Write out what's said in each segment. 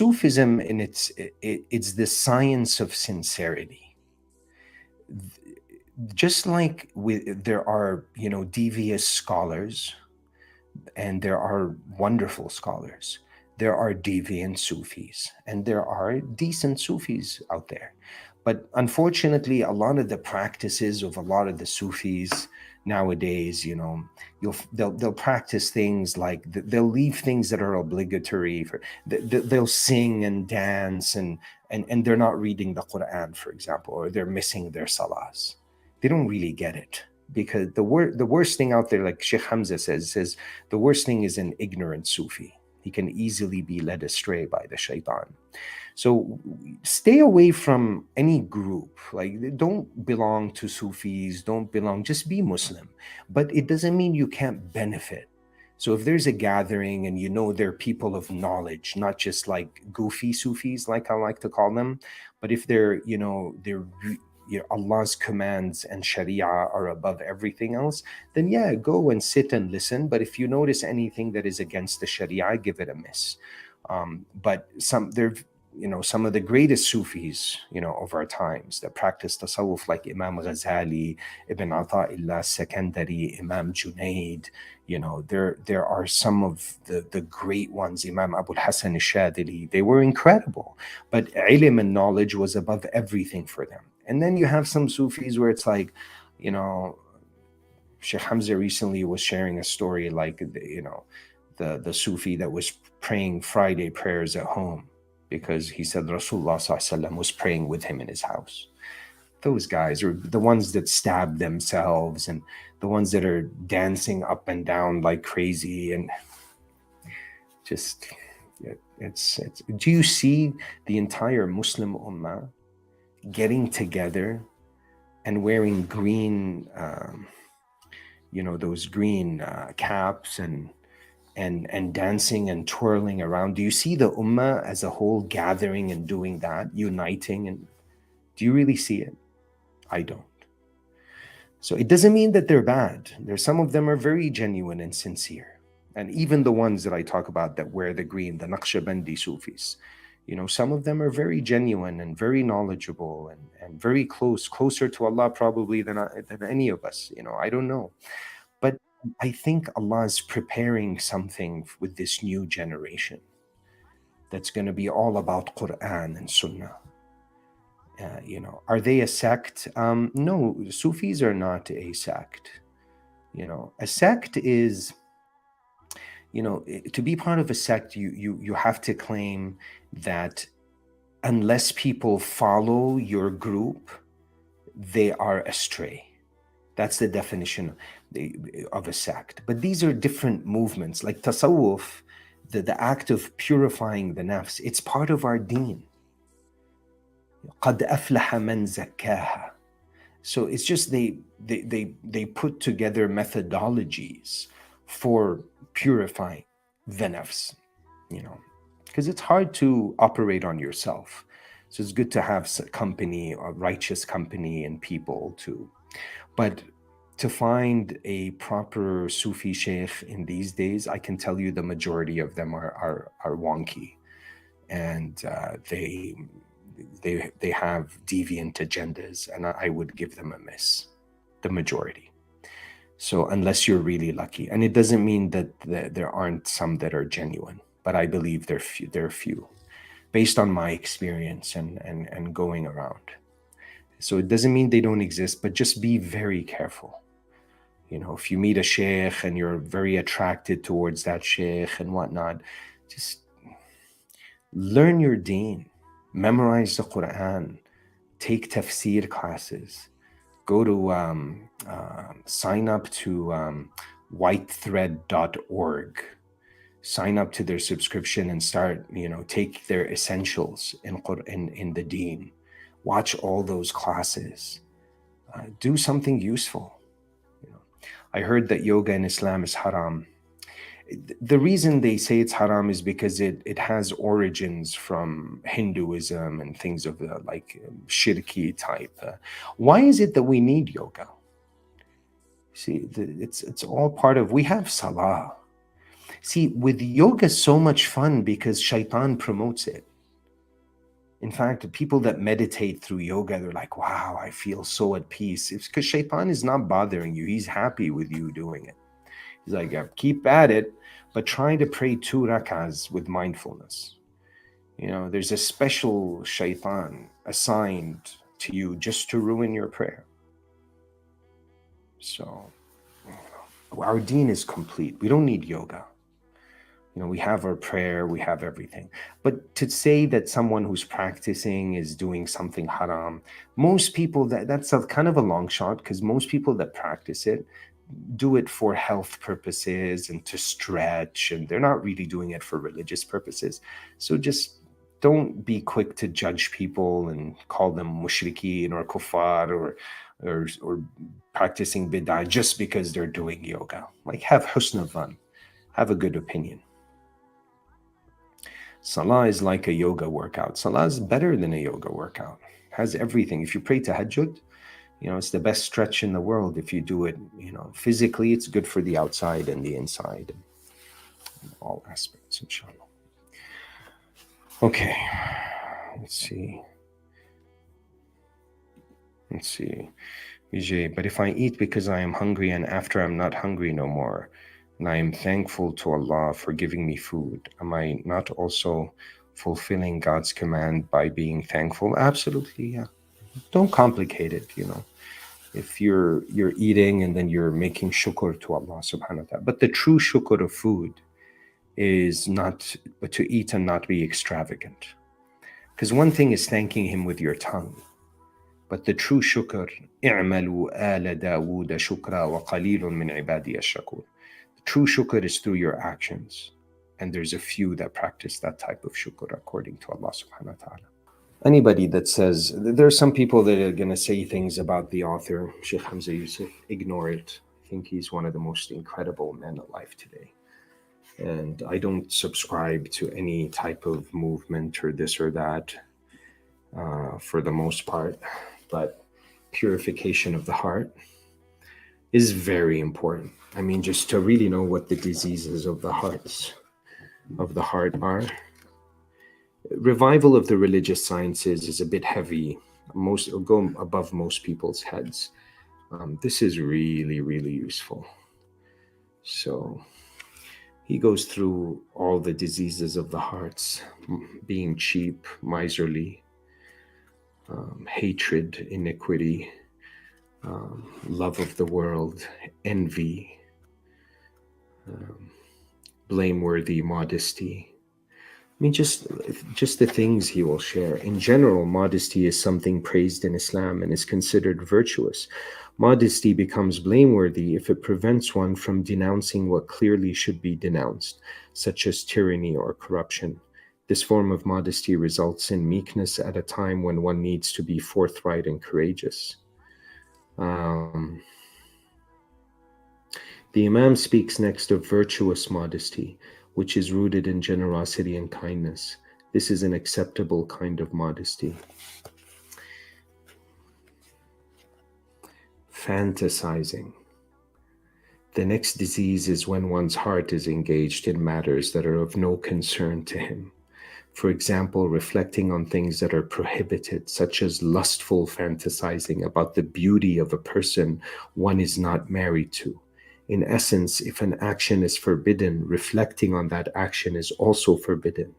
Sufism in it's the science of sincerity. Just like there are, devious scholars, and there are wonderful scholars. There are deviant Sufis, and there are decent Sufis out there. But unfortunately, a lot of the practices of a lot of the Sufis nowadays, they'll practice things like they'll leave things that are obligatory for they'll sing and dance, and they're not reading the Quran, for example, or they're missing their salahs. They don't really get it, because the worst thing out there, like Sheikh Hamza says the worst thing is an ignorant Sufi. He can easily be led astray by the shaitan. So stay away from any group. Like, don't belong to Sufis, don't belong, just be Muslim. But it doesn't mean you can't benefit. So if there's a gathering and they're people of knowledge, not just like goofy Sufis, like I like to call them, but if Allah's commands and Sharia are above everything else, then yeah, go and sit and listen. But if you notice anything that is against the Sharia, give it a miss. But some of the greatest Sufis, of our times that practice tasawwuf, like Imam Ghazali, Ibn Ata'illah Secondary, Imam Junaid. There are some of the great ones, Imam Abu al-Hasan al-Shadili. They were incredible, but ilm and knowledge was above everything for them. And then you have some Sufis where it's like, Sheikh Hamza recently was sharing a story, like, the Sufi that was praying Friday prayers at home because he said Rasulullah ﷺ was praying with him in his house. Those guys are the ones that stab themselves, and the ones that are dancing up and down like crazy, and just it's do you see the entire Muslim ummah getting together and wearing green those green caps and dancing and twirling around? Do you see the ummah as a whole gathering and doing that, uniting? And do you really see it? I don't. So it doesn't mean that they're bad. Some of them are very genuine and sincere. And even the ones that I talk about that wear the green, the Naqshbandi Sufis, some of them are very genuine and very knowledgeable and very closer to Allah probably than any of us. I don't know. But I think Allah is preparing something with this new generation that's going to be all about Quran and Sunnah. Are they a sect? No, Sufis are not a sect. A sect is, to be part of a sect, you have to claim that unless people follow your group, they are astray. That's the definition of a sect. But these are different movements. Like tasawwuf, the act of purifying the nafs, it's part of our deen. قَدْ أَفْلَحَ مَنْ زَكَّاهَا. So it's just they put together methodologies for purifying the nafs, because it's hard to operate on yourself. So it's good to have company, a righteous company, and people too. But to find a proper Sufi sheikh in these days, I can tell you the majority of them are wonky, and they have deviant agendas, and I would give them a miss, the majority. So unless you're really lucky, and it doesn't mean that there aren't some that are genuine, but I believe there are few, based on my experience and going around. So it doesn't mean they don't exist, but just be very careful. If you meet a sheikh and you're very attracted towards that sheikh and whatnot, just learn your deen. Memorize the Quran, take tafsir classes, go to sign up to whitethread.org, sign up to their subscription and start, take their essentials in the deen, watch all those classes, do something useful. I heard that yoga in Islam is haram. The reason they say it's haram is because it has origins from Hinduism and things of the shirki type. Why is it that we need yoga? See, it's all part of, we have salah. See, with yoga, so much fun because shaitan promotes it. In fact, people that meditate through yoga, they're like, wow, I feel so at peace. It's because shaitan is not bothering you. He's happy with you doing it. He's like, yeah, keep at it, but try to pray 2 rakahs with mindfulness. There's a special shaitan assigned to you just to ruin your prayer. So our deen is complete. We don't need yoga. We have our prayer, we have everything. But to say that someone who's practicing is doing something haram, most people, that's a kind of a long shot, because most people that practice it do it for health purposes and to stretch, and they're not really doing it for religious purposes. So just don't be quick to judge people and call them mushrikeen or kuffar or practicing bid'ah just because they're doing yoga. Like, have husn dhan, have a good opinion. Salah is like a yoga workout. Salah is better than a yoga workout. Has everything. If you pray tahajjud, it's the best stretch in the world. If you do it, physically, it's good for the outside and the inside, and all aspects, inshallah. Okay, let's see. Vijay, but if I eat because I am hungry and after I'm not hungry no more, and I am thankful to Allah for giving me food, am I not also fulfilling God's command by being thankful? Absolutely, yeah. Don't complicate it, If you're eating and then you're making shukr to Allah subhanahu wa ta'ala. But the true shukr of food is not to eat and not be extravagant. Because one thing is thanking Him with your tongue, but the true shukr, i'malu ala Dawood shukra wa qalilun min ibadiy ash-shakur. The true shukr is through your actions. And there's a few that practice that type of shukr according to Allah subhanahu wa ta'ala. Anybody that says, there are some people that are going to say things about the author, Sheikh Hamza Yusuf, ignore it. I think he's one of the most incredible men alive today. And I don't subscribe to any type of movement or this or that for the most part. But purification of the heart is very important. I mean, just to really know what the diseases of the heart are. Revival of the religious sciences is a bit heavy. It'll go above most people's heads. This is really, really useful. So he goes through all the diseases of the hearts: being cheap, miserly, hatred, iniquity, love of the world, envy, blameworthy modesty. I mean, just the things he will share. In general, modesty is something praised in Islam and is considered virtuous. Modesty becomes blameworthy if it prevents one from denouncing what clearly should be denounced, such as tyranny or corruption. This form of modesty results in meekness at a time when one needs to be forthright and courageous. The Imam speaks next of virtuous modesty, which is rooted in generosity and kindness. This is an acceptable kind of modesty. Fantasizing. The next disease is when one's heart is engaged in matters that are of no concern to him. For example, reflecting on things that are prohibited, such as lustful fantasizing about the beauty of a person one is not married to. In essence, if an action is forbidden, reflecting on that action is also forbidden.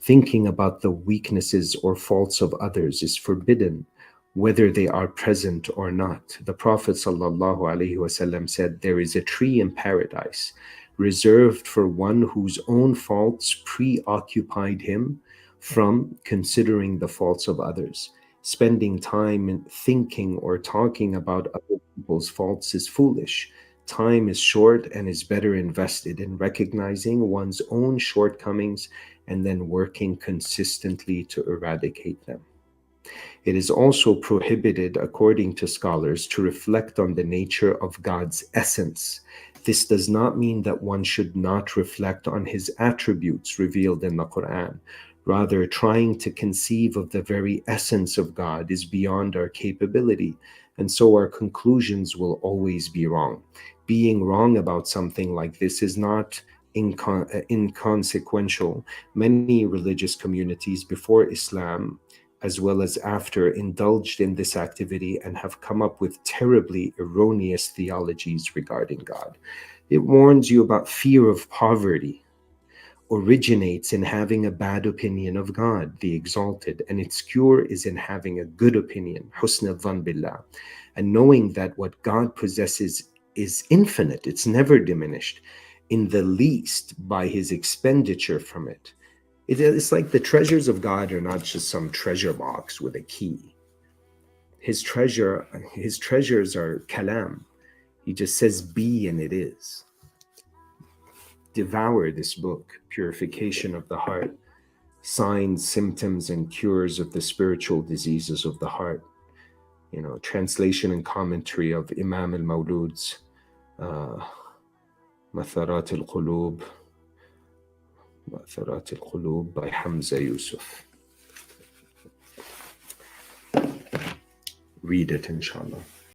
Thinking about the weaknesses or faults of others is forbidden, whether they are present or not. The Prophet ﷺ said, there is a tree in paradise reserved for one whose own faults preoccupied him from considering the faults of others. Spending time in thinking or talking about other people's faults is foolish. Time is short and is better invested in recognizing one's own shortcomings and then working consistently to eradicate them. It is also prohibited, according to scholars, to reflect on the nature of God's essence. This does not mean that one should not reflect on His attributes revealed in the Quran. Rather, trying to conceive of the very essence of God is beyond our capability, and so our conclusions will always be wrong. Being wrong about something like this is not inconsequential. Many religious communities before Islam, as well as after, indulged in this activity and have come up with terribly erroneous theologies regarding God. It warns you about fear of poverty, originates in having a bad opinion of God, the Exalted, and its cure is in having a good opinion, husn al-dhan billah, and knowing that what God possesses is infinite, it's never diminished, in the least by his expenditure from it. It's like the treasures of God are not just some treasure box with a key. His treasures are kalam. He just says be and it is. Devour this book, Purification of the Heart, Signs, Symptoms, and Cures of the Spiritual Diseases of the Heart. Translation and commentary of Imam al-Mawlud's Matharat al-Qulub by Hamza Yusuf. Read it, inshallah.